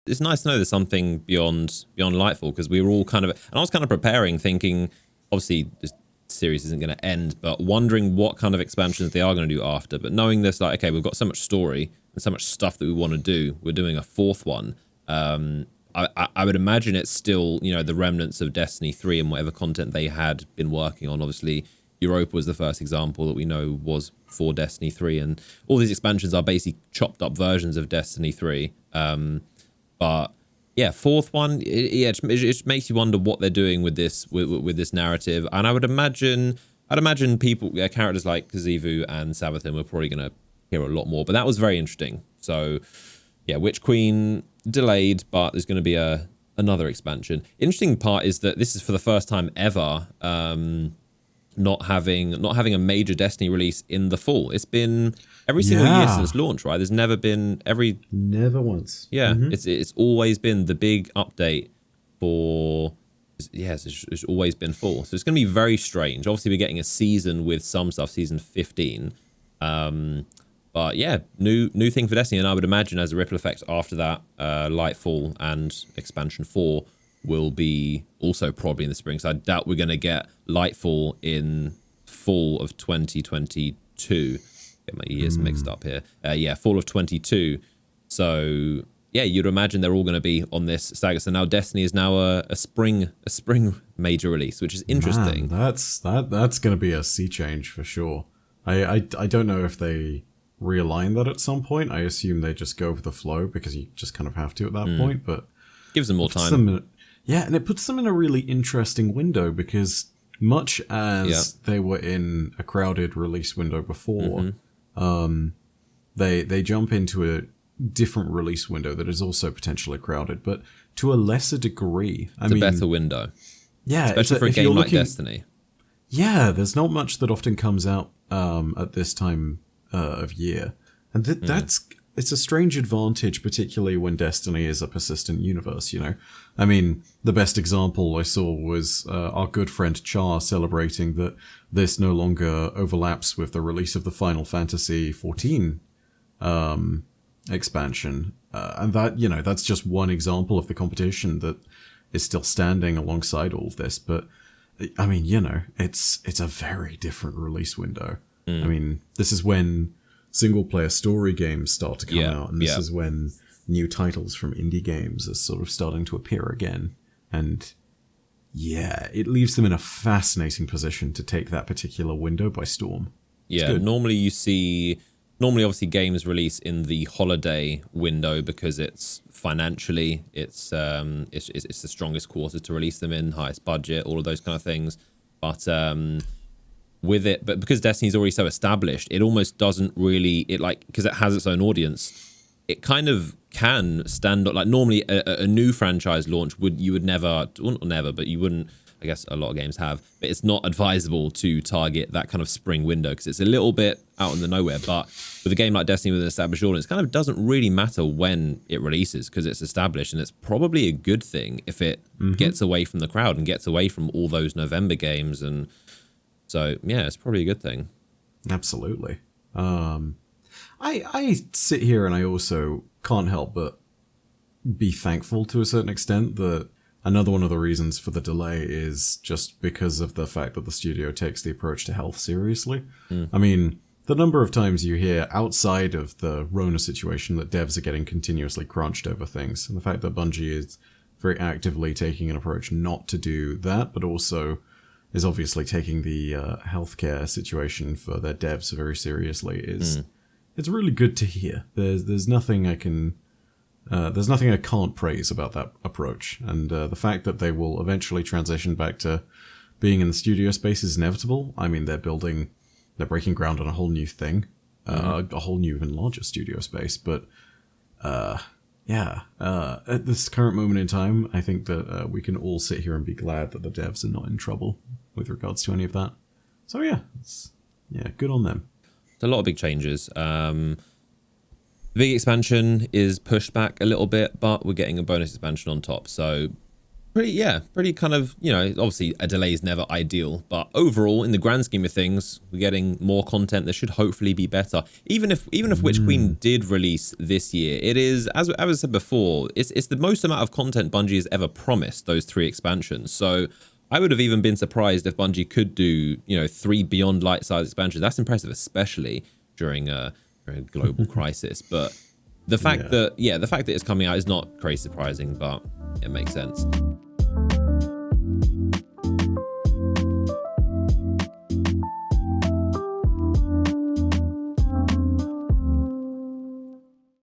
it's nice to know there's something beyond Lightfall, because we were all kind of, and I was kind of preparing, thinking, obviously this series isn't going to end, but wondering what kind of expansions they are going to do after. But knowing this, like, okay, we've got so much story and so much stuff that we want to do. We're doing a fourth one. I would imagine it's still, the remnants of Destiny 3 and whatever content they had been working on. Obviously, Europa was the first example that we know was for Destiny 3, and all these expansions are basically chopped up versions of Destiny 3. But yeah, fourth one, it makes you wonder what they're doing with this with this narrative. And I'd imagine people, characters like Kazivu and Savathun, we're probably going to hear a lot more. But that was very interesting. So yeah, Witch Queen delayed, but there's going to be another expansion. Interesting part is that this is for the first time ever not having a major Destiny release in the fall. It's been every single year since launch, right? There's never been never once. Yeah, it's always been the big update for. Yes, it's always been fall. So it's going to be very strange. Obviously, we're getting a season with some stuff, season 15. But yeah, new thing for Destiny, and I would imagine as a ripple effect after that, Lightfall and Expansion 4 will be also probably in the spring. So I doubt we're going to get Lightfall in fall of 2022. Get my years mixed up here. Fall of 22. So yeah, you'd imagine they're all going to be on this stagger. So now Destiny is now a spring major release, which is interesting. Man, that's going to be a sea change for sure. I don't know if they realign that at some point. I assume they just go with the flow because you just kind of have to at that point. But gives them more time. And it puts them in a really interesting window because much as they were in a crowded release window before, they jump into a different release window that is also potentially crowded, but to a lesser degree. It's a better window. Yeah, especially for a game like Destiny. Yeah, there's not much that often comes out at this time of year, and it's a strange advantage, particularly when Destiny is a persistent universe. I mean, the best example I saw was our good friend Char celebrating that this no longer overlaps with the release of the Final Fantasy XIV expansion, and that's just one example of the competition that is still standing alongside all of this. But I mean, it's a very different release window. I mean, this is when single-player story games start to come out, and this is when new titles from indie games are sort of starting to appear again. And yeah, it leaves them in a fascinating position to take that particular window by storm. Yeah, normally obviously games release in the holiday window because it's financially it's the strongest quarter to release them in, highest budget, all of those kind of things. But but because Destiny's already so established, it almost doesn't really, because it has its own audience, it kind of can stand up. Like normally a new franchise launch you would never, but you wouldn't, I guess a lot of games have, but it's not advisable to target that kind of spring window because it's a little bit out in the nowhere. But with a game like Destiny with an established audience, it kind of doesn't really matter when it releases because it's established, and it's probably a good thing if it gets away from the crowd and gets away from all those November games. And so, yeah, it's probably a good thing. Absolutely. I sit here and I also can't help but be thankful to a certain extent that another one of the reasons for the delay is just because of the fact that the studio takes the approach to health seriously. I mean, the number of times you hear outside of the Rona situation that devs are getting continuously crunched over things, and the fact that Bungie is very actively taking an approach not to do that, but also is obviously taking the healthcare situation for their devs very seriously it's really good to hear. There's nothing I can't praise about that approach, and the fact that they will eventually transition back to being in the studio space is inevitable. I mean, they're breaking ground on a whole new thing, a whole new, even larger studio space. But at this current moment in time, I think that we can all sit here and be glad that the devs are not in trouble with regards to any of that. So yeah, good on them. A lot of big changes. The big expansion is pushed back a little bit, but we're getting a bonus expansion on top. So pretty kind of, obviously a delay is never ideal, but overall in the grand scheme of things, we're getting more content that should hopefully be better. Even if Witch Queen did release this year, it is, as I said before, it's the most amount of content Bungie has ever promised, those 3 expansions. So I would have even been surprised if Bungie could do 3 Beyond Light size expansions. That's impressive, especially during a global crisis. But the fact that it's coming out is not crazy surprising, but it makes sense.